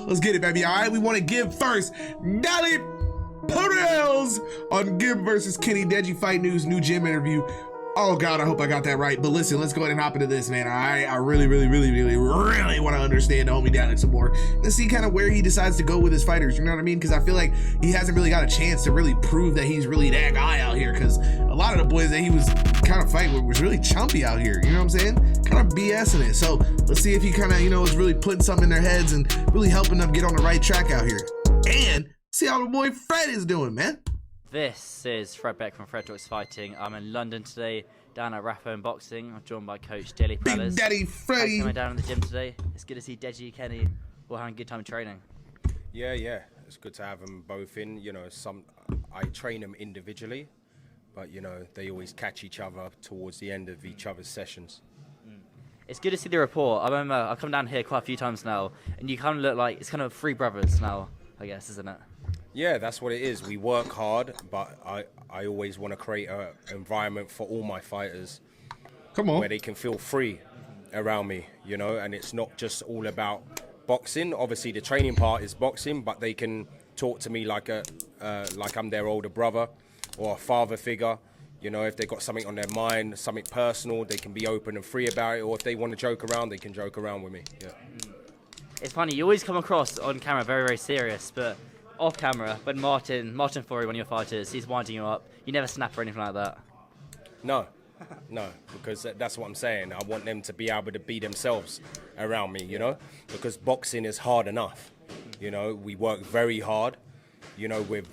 Let's get it, baby. All right, we want to give first Daley Perales on Gib versus Kenny. Deji Fight News, new gym interview. Oh God, I hope I got that right. But listen, let's go ahead and hop into this, man. All right, I really want to understand the homie Daley some more. Let's see kind of where he decides to go with his fighters. You know what I mean? Because I feel like he hasn't really got a chance to really prove that he's really that guy out here. Because a lot of the boys that he was kind of fighting with was really chumpy out here. You know what I'm saying? Kind of BSing it. So let's see if he kind of, you know, is really putting something in their heads and really helping them get on the right track out here. And see how the boy Fred is doing, man. This is Fred Beck from Fred Talks Fighting. I'm in London today, down at Rathbone Boxing. I'm joined by Coach Daley Perales. Big Daddy Freddy. Coming down in the gym today. It's good to see Deji, Kenny, all having a good time training. Yeah, it's good to have them both in. You know, I train them individually, but you know they always catch each other towards the end of each other's sessions. It's good to see the rapport. I remember I've come down here quite a few times now, and you kind of look like it's kind of three brothers now, I guess, isn't it? Yeah, that's what it is. We work hard, but I always want to create an environment for all my fighters where they can feel free around me, you know, and it's not just all about boxing. Obviously, the training part is boxing, but they can talk to me like I'm their older brother or a father figure. You know, if they've got something on their mind, something personal, they can be open and free about it, or if they want to joke around, they can joke around with me. Yeah. It's funny, you always come across on camera very serious, but off camera, when Martin Forey, one of your fighters, he's winding you up, you never snap or anything like that. No, because that's what I'm saying. I want them to be able to be themselves around me, you know, because boxing is hard enough. You know, we work very hard. You know, we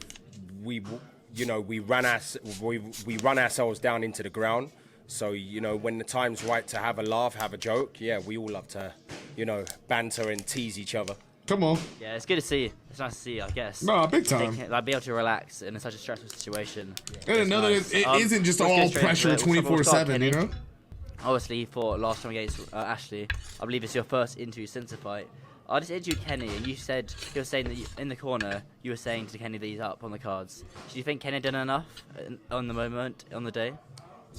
run ourselves down into the ground. So, you know, when the time's right to have a laugh, have a joke, yeah, we all love to, you know, banter and tease each other. Come on. Yeah, it's good to see. It's nice to see, I guess. No, big time. Like, be able to relax in such a stressful situation. And another, nice. it isn't just all pressure 24/7, you know? Obviously, you fought last time against Ashley. I believe it's your first interview since the fight. I just interviewed Kenny, and you were saying that in the corner, you were saying to Kenny that he's up on the cards. Do you think Kenny done enough on the moment, on the day?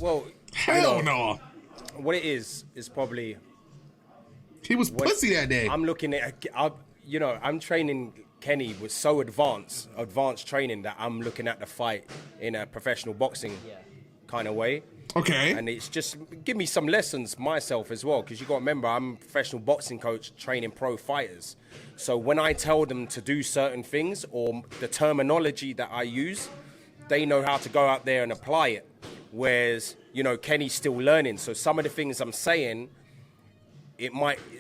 Well, hell no. What it is probably... He was pussy that day. I'm looking at... You know, I'm training Kenny with so advanced training that I'm looking at the fight in a professional boxing kind of way. Okay. And it's just give me some lessons myself as well, because you got to remember I'm a professional boxing coach training pro fighters. So when I tell them to do certain things or the terminology that I use, they know how to go out there and apply it. Whereas, you know, Kenny's still learning. So some of the things I'm saying,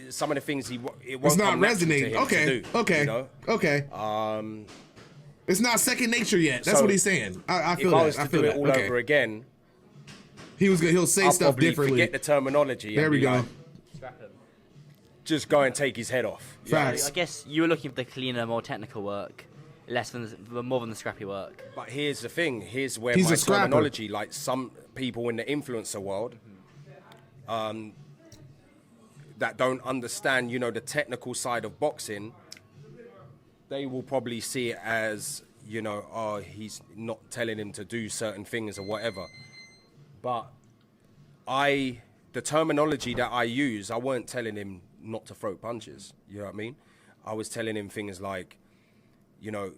some of the things it won't it's not come resonating. To him to do, Okay. You know? Okay. It's not second nature yet. That's so what he's saying. I feel if that. I was to do it all over again, he'll say stuff differently. Forget the terminology. There we go. Like, just go and take his head off. Facts. I guess you were looking for the cleaner, more technical work, more than the scrappy work. But here's the thing. Here's where He's my a scrapper. terminology, like some people in the influencer world, that don't understand, you know, the technical side of boxing, they will probably see it as, you know, oh, he's not telling him to do certain things or whatever. But the terminology that I use, I weren't telling him not to throw punches. You know what I mean? I was telling him things like, you know,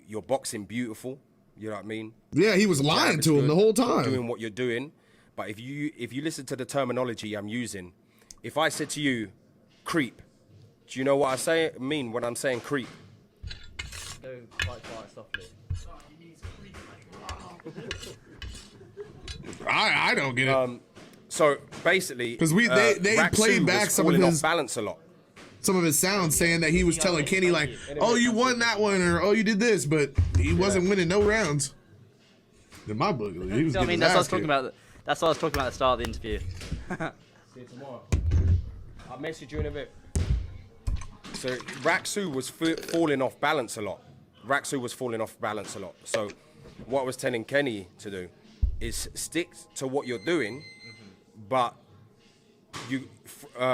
you're boxing beautiful. You know what I mean? Yeah, he was lying to him the whole time. Doing what you're doing. But if you listen to the terminology I'm using, if I said to you, creep, do you know what I mean when I'm saying creep? Go quite softly. I don't get it. So basically, because they played back some of his balance a lot. Some of his sounds saying that he was telling Kenny like, "Oh, you won that one," or "Oh, you did this," but he wasn't winning no rounds. In my book, he was. I mean, that's what I was talking about. That's what I was talking about at the start of the interview. See you tomorrow. I'll message you in a bit. So Raksu was falling off balance a lot. So what I was telling Kenny to do is stick to what you're doing, but you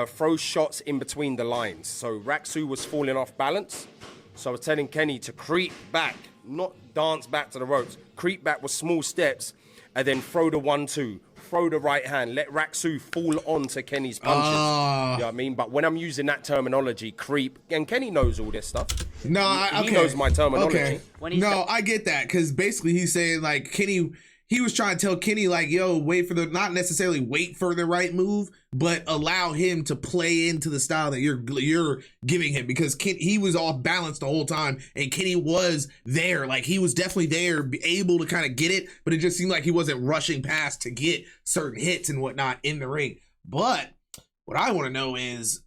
throw shots in between the lines. So Raksu was falling off balance. So I was telling Kenny to creep back, not dance back to the ropes. Creep back with small steps, and then throw the 1-2. throw the right hand, let Raksu fall onto Kenny's punches. You know what I mean? But when I'm using that terminology, creep, and Kenny knows all this stuff. No, he knows my terminology. Okay. No, I get that, because basically he's saying like Kenny. He was trying to tell Kenny like, yo, not necessarily wait for the right move, but allow him to play into the style that you're giving him, because he was off balance the whole time, and Kenny was there. Like, he was definitely there, able to kind of get it, but it just seemed like he wasn't rushing past to get certain hits and whatnot in the ring. But what I want to know is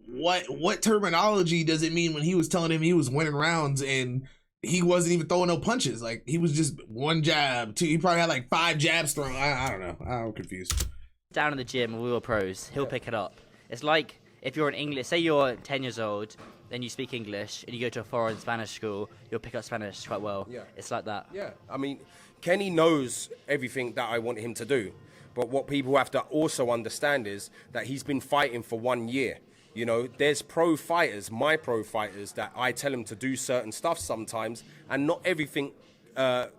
what terminology does it mean when he was telling him he was winning rounds and he wasn't even throwing no punches? Like, he was just one jab, two. He probably had like 5 jabs thrown. I don't know. I'm confused. Down in the gym, we were pros. He'll pick it up. It's like if you're an English, say you're 10 years old, then you speak English, and you go to a foreign Spanish school, you'll pick up Spanish quite well. Yeah. It's like that. Yeah. I mean, Kenny knows everything that I want him to do. But what people have to also understand is that he's been fighting for 1 year. You know, there's pro fighters, my pro fighters, that I tell them to do certain stuff sometimes, and not everything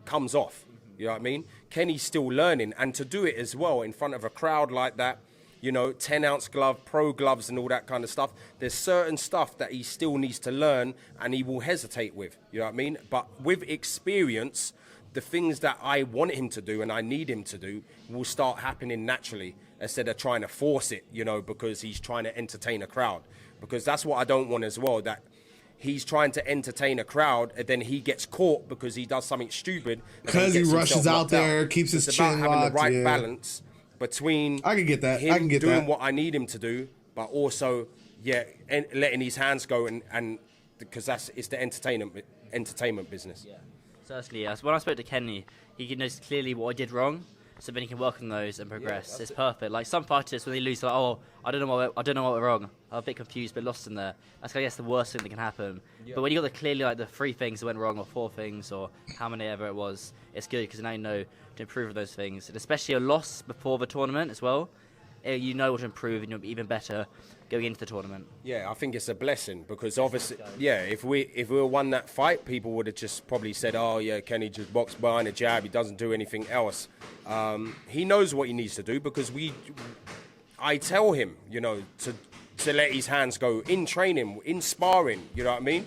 comes off. You know what I mean? Kenny's still learning, and to do it as well in front of a crowd like that, you know, 10-ounce glove, pro gloves and all that kind of stuff. There's certain stuff that he still needs to learn, and he will hesitate with. You know what I mean? But with experience, the things that I want him to do and I need him to do will start happening naturally, instead of trying to force it, you know, because he's trying to entertain a crowd. Because that's what I don't want as well, that he's trying to entertain a crowd and then he gets caught because he does something stupid. Because he rushes out there, keeps his chin locked. It's about having the right balance between I can get that. him doing what I need him to do, but also, letting his hands go, and because it's the entertainment business. Yeah, certainly, yes. When I spoke to Kenny, he knows clearly what I did wrong, so then he can work on those and progress. It's perfect. Like, some fighters, when they lose, like, oh, I don't know what went wrong. I'm a bit confused, but lost in there. That's, I guess, the worst thing that can happen. Yeah. But when you got clearly like the 3 things that went wrong, or 4 things, or how many ever it was, it's good, because now you know to improve on those things, and especially a loss before the tournament as well. You know what to improve, and you'll be even better going into the tournament. Yeah, I think it's a blessing, because obviously, if we won that fight, people would have just probably said, oh yeah, Kenny just boxed behind a jab, he doesn't do anything else. He knows what he needs to do, because I tell him, you know, to let his hands go in training, in sparring, you know what I mean?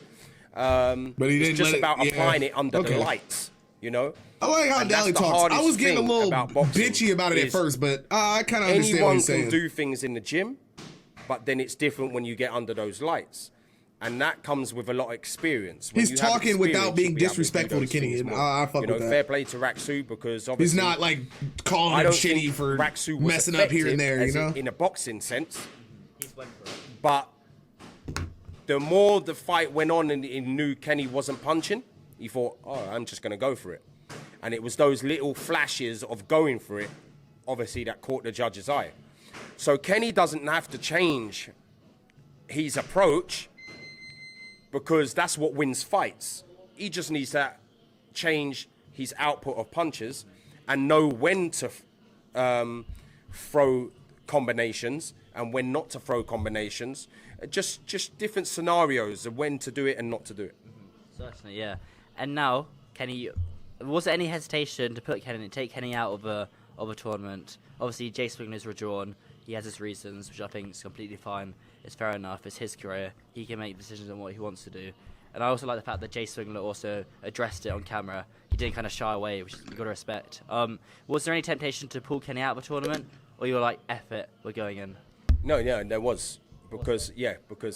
But he didn't. It's just about applying it under the lights, you know? I like how Daley talks. I was getting a little bitchy about it at first, but I kind of understand what he's saying. Anyone can do things in the gym, but then it's different when you get under those lights. And that comes with a lot of experience. He's talking without being disrespectful to Kenny. I fuck with that. Fair play to Raksu, because obviously he's not like calling him shitty for messing up here and there, you know? In a boxing sense. But the more the fight went on and he knew Kenny wasn't punching, he thought, oh, I'm just going to go for it. And it was those little flashes of going for it, obviously, that caught the judge's eye. So Kenny doesn't have to change his approach, because that's what wins fights. He just needs to change his output of punches and know when to throw combinations and when not to throw combinations. Just different scenarios of when to do it and not to do it. Certainly, yeah. And now, Kenny, was there any hesitation to take Kenny out of a tournament? Obviously, Jay Swingler's withdrawn. He has his reasons, which I think is completely fine. It's fair enough. It's his career. He can make decisions on what he wants to do. And I also like the fact that Jay Swingler also addressed it on camera. He didn't kind of shy away, which you've got to respect. Was there any temptation to pull Kenny out of a tournament? Or you were like, F it, we're going in? No, there was. Because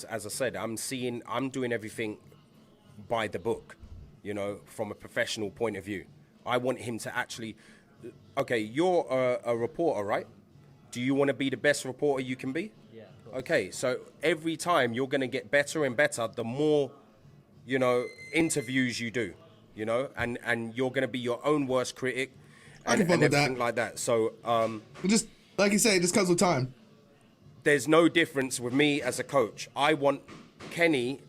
as I said, I'm doing everything by the book, you know, from a professional point of view. I want him to actually, okay, you're a reporter, right? Do you want to be the best reporter you can be? Yeah. Okay, so every time you're going to get better and better, the more, you know, interviews you do, you know, and you're going to be your own worst critic and everything like that. So, just like you say, it just comes with time. There's no difference with me as a coach. I want Kenny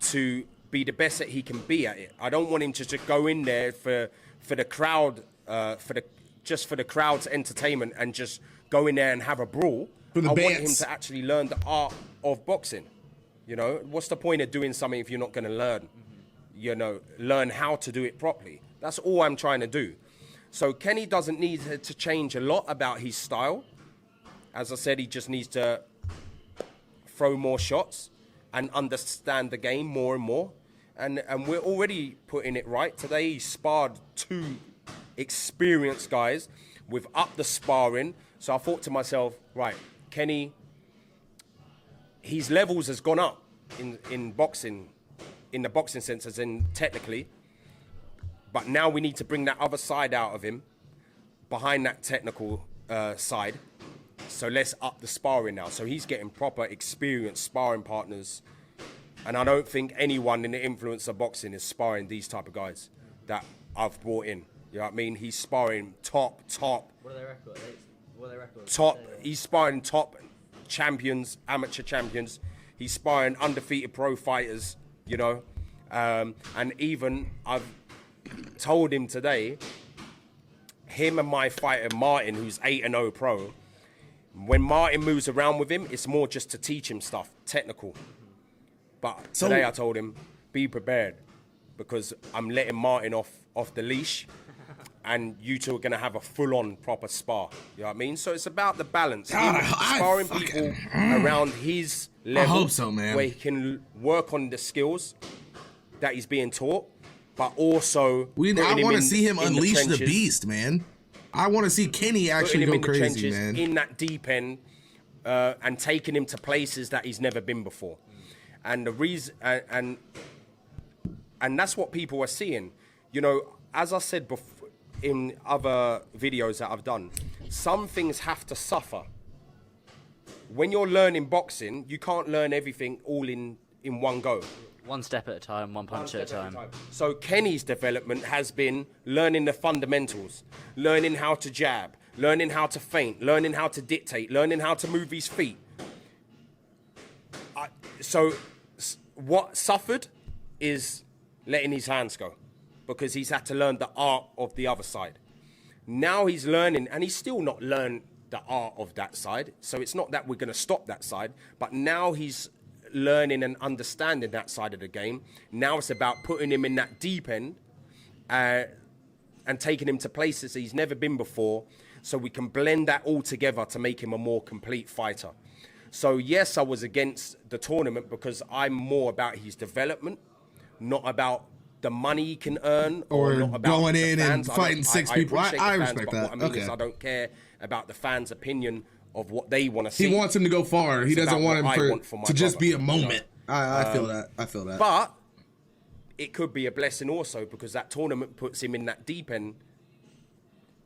to be the best that he can be at it. I don't want him to just go in there for the crowd, for the crowd's entertainment and just go in there and have a brawl. I want him to actually learn the art of boxing. You know, what's the point of doing something if you're not going to learn? You know, learn how to do it properly. That's all I'm trying to do. So Kenny doesn't need to change a lot about his style. As I said, he just needs to throw more shots and understand the game more and more. And we're already putting it right. Today he sparred 2 experienced guys. We've upped the sparring. So I thought to myself, right, Kenny, his levels has gone up in boxing, in the boxing sense, as in technically. But now we need to bring that other side out of him, behind that technical side. So let's up the sparring now. So he's getting proper experienced sparring partners. And I don't think anyone in the influence of boxing is sparring these type of guys that I've brought in. You know what I mean? He's sparring top. What are their records? Top. He's sparring top champions, amateur champions. He's sparring undefeated pro fighters, you know. And even I've told him today, him and my fighter Martin, who's 8-0 pro, when Martin moves around with him, it's more just to teach him stuff, technical. But today I told him, be prepared, because I'm letting Martin off the leash, and you two are going to have a full-on proper spar. You know what I mean? So it's about the balance. God, Sparring people around his level, I hope so, man. where he can work on the skills that he's being taught, but also I want to see him unleash the beast, man. I want to see Kenny actually go crazy, man. In that deep end, and taking him to places that he's never been before. And the reason, and that's what people are seeing. You know, as I said before in other videos that I've done, some things have to suffer. When you're learning boxing, you can't learn everything all in one go. One step at a time, one punch at a time. So Kenny's development has been learning the fundamentals, learning how to jab, learning how to feint, learning how to dictate, learning how to move his feet. So what suffered is letting his hands go, because he's had to learn the art of the other side. Now he's learning, and he's still not learned the art of that side. So it's not that we're going to stop that side, but now he's learning and understanding that side of the game. Now it's about putting him in that deep end and taking him to places he's never been before, so we can blend that all together to make him a more complete fighter. So yes, I was against the tournament because I'm more about his development, not about the money he can earn, or not about going in fans. and fighting 6 people. I respect that. What I mean is I don't care about the fans' opinion of what they want to see. He wants him to go far. He doesn't want him to just be a moment. You know? I feel that. I feel that. But it could be a blessing also, because that tournament puts him in that deep end,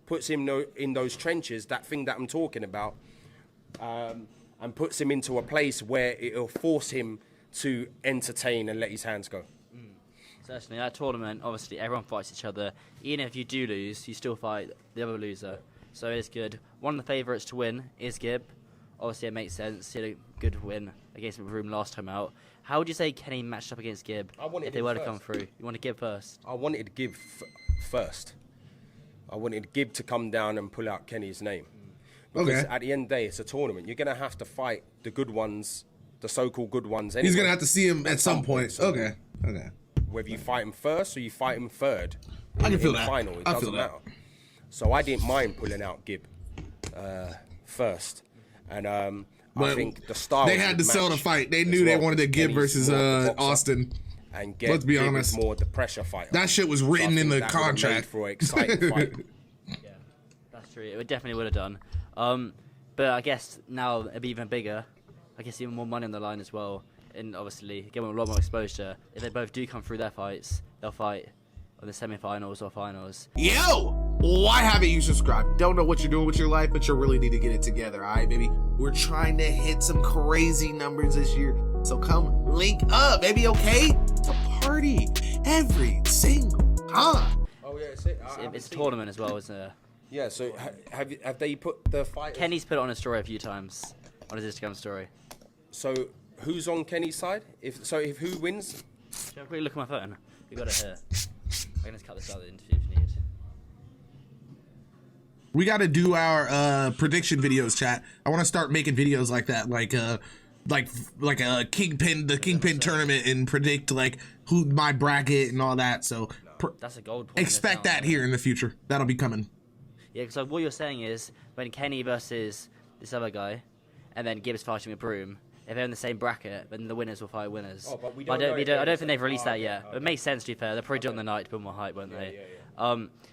puts him in those trenches, that thing that I'm talking about, and puts him into a place where it'll force him to entertain and let his hands go. Certainly, that tournament, obviously, everyone fights each other. Even if you do lose, you still fight the other loser. So it is good. One of the favourites to win is Gibb. Obviously, it makes sense. He had a good win against Room last time out. How would you say Kenny matched up against Gibb if they were to come through? You want to Gibb first? I wanted Gibb first. I wanted Gibb to come down and pull out Kenny's name. Because at the end of the day, it's a tournament. You're going to have to fight the good ones, the so-called good ones anyway. He's going to have to see him at some point. So okay. Whether you fight him first or you fight him third. I can feel in the that. final, it doesn't matter. So I didn't mind pulling out Gibb first. And I think the style. They had to sell the fight. They knew they wanted to Gibb versus Austin. And get Let's be honest, more the pressure fighter. That shit was written in the contract for an exciting fight. Yeah, that's true. It definitely would have done. But I guess now it'd be even bigger. I guess even more money on the line as well. And obviously, give them a lot more exposure. If they both do come through their fights, they'll fight on the semi-finals or finals. Yo, why haven't you subscribed? Don't know what you're doing with your life, but you really need to get it together, all right, baby? We're trying to hit some crazy numbers this year, so come link up, baby, okay? It's a party every single time. Oh, yeah, It's a tournament as well, isn't it? Yeah, so have they put the fight? Kenny's put it on his story a few times, on his Instagram story. So who's on Kenny's side? If who wins? Should I quickly look at my phone? You got it here. I can just cut this out of the interview if you need. We got to do our prediction videos, chat. I want to start making videos like that, like a Kingpin, the Kingpin tournament, and predict like who my bracket and all that. So That's a gold point. Expect that here in the future. That'll be coming. Yeah, because what you're saying is when Kenny versus this other guy, and then Gibbs fighting with Broom, if they're in the same bracket, then the winners will fight winners. Oh, but we I don't don't think they've released that yet. Okay. It makes sense, to be fair. They'll probably do it on the night to put more hype, won't they?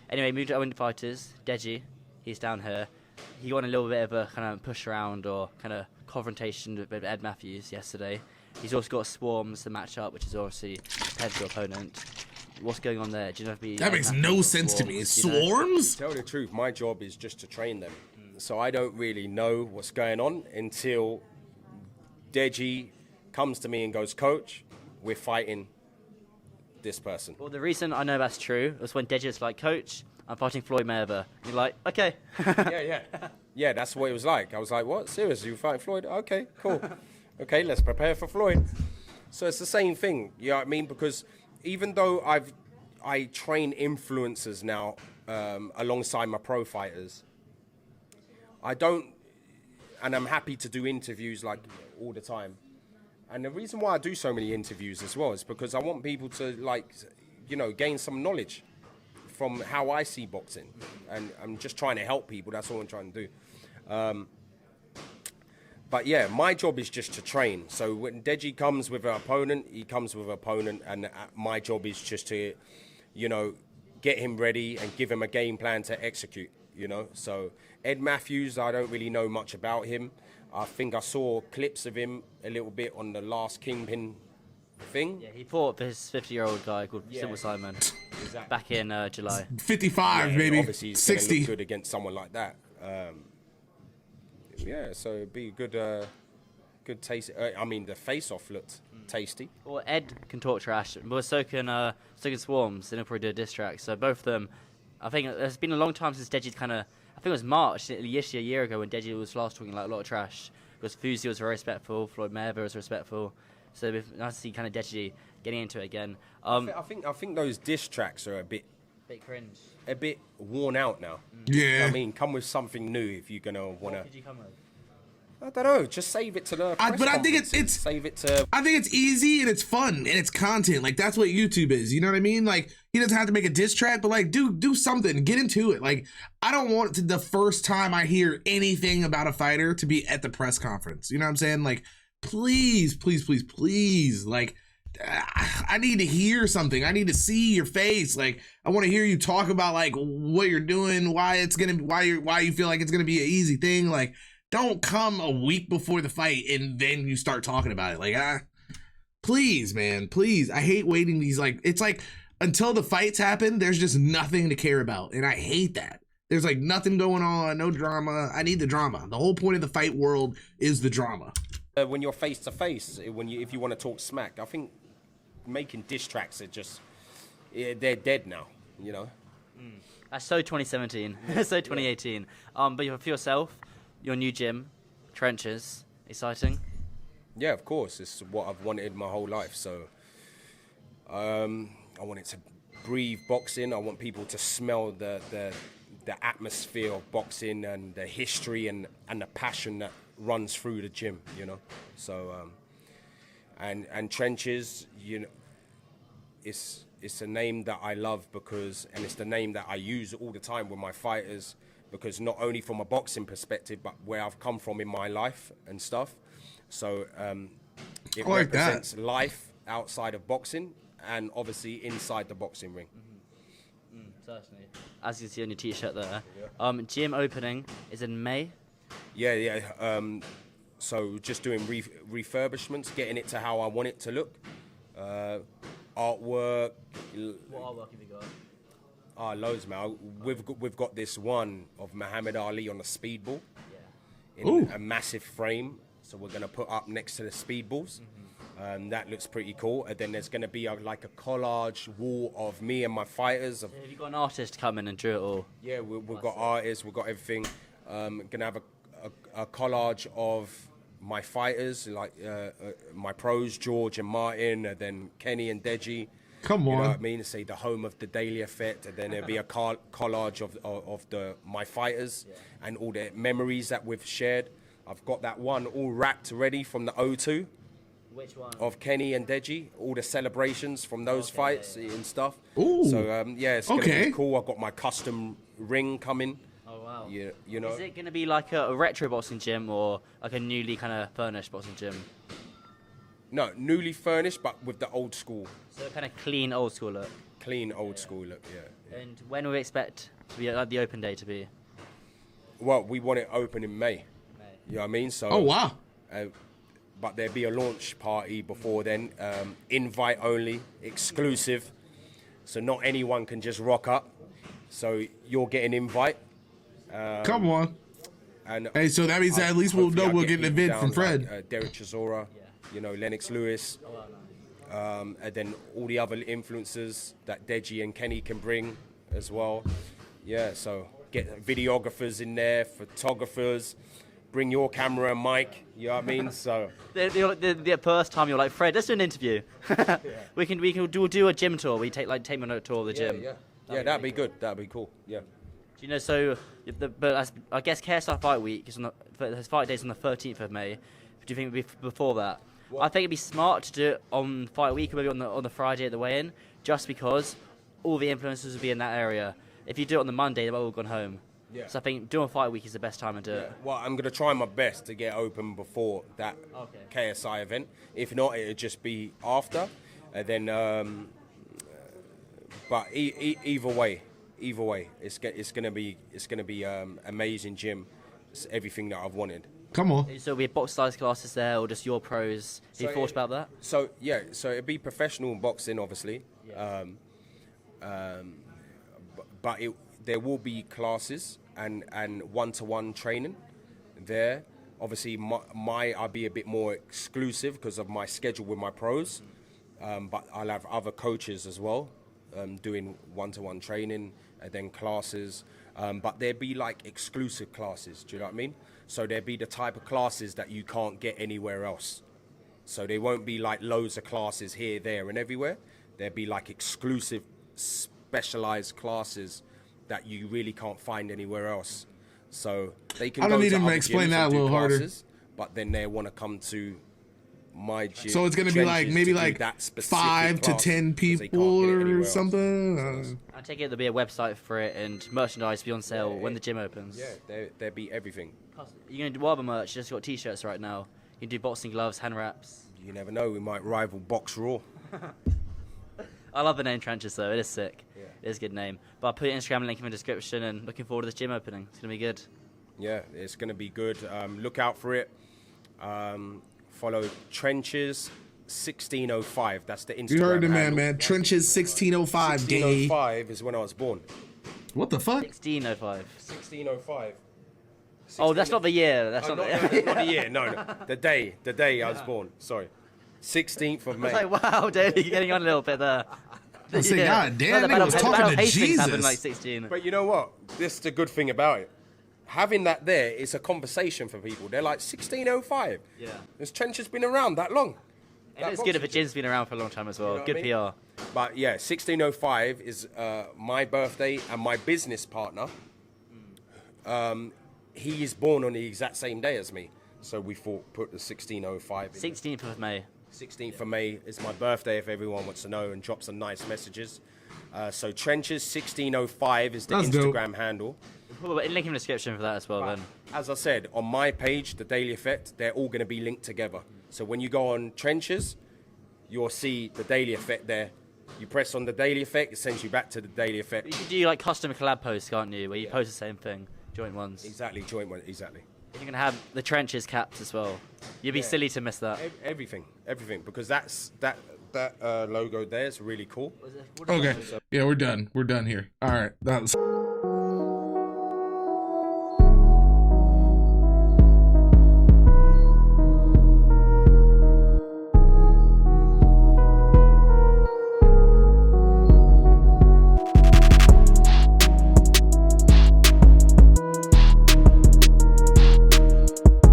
Anyway, moved to Owen fighters. Deji, he's down here. He won a little bit of a kind of push around or kind of confrontation with Ed Matthews yesterday. He's also got Swarms to match up, which is obviously a potential opponent. What's going on there? Do you know if that makes no sense to me. Swarms? To tell the truth, my job is just to train them. So I don't really know what's going on until Deji comes to me and goes, "Coach, we're fighting this person." Well, the reason I know that's true was when Deji was like, "Coach, I'm fighting Floyd Mayweather." You're like, "Okay." Yeah, that's what it was like. I was like, "What? Seriously, you fighting Floyd? Okay, cool. Okay, let's prepare for Floyd." So it's the same thing, you know what I mean? Because even though I train influencers now alongside my pro fighters, I don't, and I'm happy to do interviews like all the time. And the reason why I do so many interviews as well is because I want people to, like, you know, gain some knowledge from how I see boxing. And I'm just trying to help people. That's all I'm trying to do. But yeah, my job is just to train. So when Deji comes with an opponent, he comes with an opponent, and my job is just to, you know, get him ready and give him a game plan to execute, you know. So Ed Matthews, I don't really know much about him. I think I saw clips of him a little bit on the last Kingpin thing. Yeah, he fought this 50-year-old guy called Simple Simon back in July. 55, maybe. Obviously, he's 60. gonna look good against someone like that. Yeah, so it'd be a good taste. I mean, the face-off looked tasty. Well, Ed can talk trash, but so can Swarms, and he'll probably do a diss track. So both of them, I think it's been a long time since Deji's kind of, I think it was March, a year ago, when Deji was last talking like a lot of trash. Because Fuzi was very respectful, Floyd Mayweather was respectful. So it's nice to see kind of Deji getting into it again. I think those diss tracks are a bit cringe, a bit worn out now. Yeah. I mean, come with something new if you're gonna wanna. What did you come with? I don't know. Just save it to the. But I think it's save it to. I think it's easy and it's fun and it's content. Like that's what YouTube is. You know what I mean? Like he doesn't have to make a diss track, but like do something. Get into it. Like I don't want the first time I hear anything about a fighter to be at the press conference. You know what I'm saying? Like please. Like I need to hear something. I need to see your face. Like I want to hear you talk about like what you're doing, why you feel like it's gonna be an easy thing. Like don't come a week before the fight and then you start talking about it. Like please, man, please. I hate waiting these it's like until the fights happen, there's just nothing to care about, and I hate that. There's like nothing going on, no drama. I need the drama. The whole point of the fight world is the drama. When you're face to face, if you want to talk smack, I think making diss tracks are just they're dead now. You know. That's so 2017, so 2018. But for yourself, your new gym, Trenches, exciting. Yeah, of course. It's what I've wanted my whole life. So I want it to breathe boxing. I want people to smell the atmosphere of boxing and the history and the passion that runs through the gym, you know. So and Trenches, you know, it's a name that I love and it's the name that I use all the time with my fighters, because not only from a boxing perspective, but where I've come from in my life and stuff. So it represents life outside of boxing and obviously inside the boxing ring. Certainly. As you see on your t-shirt there. Gym opening is in May. Yeah. So just doing refurbishments, getting it to how I want it to look. Artwork. What artwork have you got? Loads, man. We've got this one of Muhammad Ali on a speedball in a massive frame. So we're going to put up next to the speedballs. That looks pretty cool. And then there's going to be a collage wall of me and my fighters. So have you got an artist come in and draw it all? Yeah, we've got artists, we've got everything. Going to have a collage of my fighters, like my pros, George and Martin, and then Kenny and Deji. Come on. You know what I mean? Say the home of the Daley effect, and then there'll be a collage of my fighters and all the memories that we've shared. I've got that one all wrapped ready from the O2. Which one? Of Kenny and Deji, all the celebrations from those fights and stuff. Ooh. So yeah, it's gonna be cool. I've got my custom ring coming. Oh wow. You know. Is it gonna be like a retro boxing gym or like a newly kind of furnished boxing gym? No, newly furnished, but with the old school. So kind of clean old school look. Clean old school look, yeah. And when do we expect to be like the open day to be? Well, we want it open in May. You know what I mean? So. Oh wow. But there'll be a launch party before then, invite only, exclusive. So not anyone can just rock up. So you'll get an invite. Come on. And hey, so that means that at least we'll know we'll get an event from Fred. Like, Derek Chisora, you know, Lennox Lewis, and then all the other influencers that Deji and Kenny can bring as well. Yeah, so get videographers in there, photographers. Bring your camera and mic, you know what I mean? So the first time you're like, Fred, let's do an interview. we can do a gym tour. We take me on a tour of the gym. That'd be good. That'd be cool. Yeah. Do you know? So, but I guess KSI Fight Week is his fight days on the 13th of May. Do you think it'd be before that? I think it'd be smart to do it on Fight Week or maybe on the Friday at the weigh-in, just because all the influencers will be in that area. If you do it on the Monday, they've all gone home. Yeah. So I think doing Fight Week is the best time to do it. Well, I'm going to try my best to get open before that KSI event. If not, it'll just be after. And then, but either way, it's going to be amazing gym. It's everything that I've wanted. Come on. So we have box size classes there, or just your pros? Have you thought about that? So yeah, so it'd be professional boxing, obviously. Yeah. But there will be classes and one-to-one training there. Obviously, I'll be a bit more exclusive because of my schedule with my pros, but I'll have other coaches as well doing one-to-one training and then classes. But there'd be like exclusive classes, do you know what I mean? So there'd be the type of classes that you can't get anywhere else. So there won't be like loads of classes here, there, and everywhere. There'd be like exclusive, specialized classes that you really can't find anywhere else. So they can. I don't need him to explain that a little harder. But then they want to come to my gym. So it's gonna be like maybe like 5 to 10 people or something. I take it there'll be a website for it and merchandise to be on sale when the gym opens. Yeah, there'll be everything. You're gonna do other merch. You just got t-shirts right now. You can do boxing gloves, hand wraps. You never know. We might rival Box Raw. I love the name Trenches though. It is sick. Yeah. It is a good name. But I'll put your Instagram link in the description and looking forward to this gym opening. It's gonna be good. Yeah, it's gonna be good. Look out for it. Follow Trenches 1605. That's the Instagram. You heard the man. Trenches 1605. 1605 is when I was born. What the fuck? 1605. 1605. Oh, that's not the year. That's not the year. No. The day I was born. Sorry. 16th of May. I was like, wow, Daley, you're getting on a little bit there. I say, God damn, he was talking to Jesus. Like 16. But you know what? This is the good thing about it. Having that there is a conversation for people. They're like, 1605? Yeah. This trench has been around that long. And it's good if a gym's been around for a long time as well. You know good PR. But yeah, 1605 is my birthday and my business partner. He is born on the exact same day as me. So we thought put the 1605 in. 16th of May. 16th of May is my birthday if everyone wants to know and drop some nice messages. So Trenches 1605 is the Instagram handle. We'll put a link in the description for that as well. Then, as I said, on my page, The Daily Effect, they're all going to be linked together. So when you go on Trenches, you'll see The Daily Effect there. You press on The Daily Effect, it sends you back to The Daily Effect. You can do like custom collab posts, can't you? Where you post the same thing, joint ones. Exactly, joint ones, exactly. You're going to have the Trenches caps as well. You'd be silly to miss that. Everything, because that logo there is really cool. Okay, yeah, we're done. We're done here. All right, that was.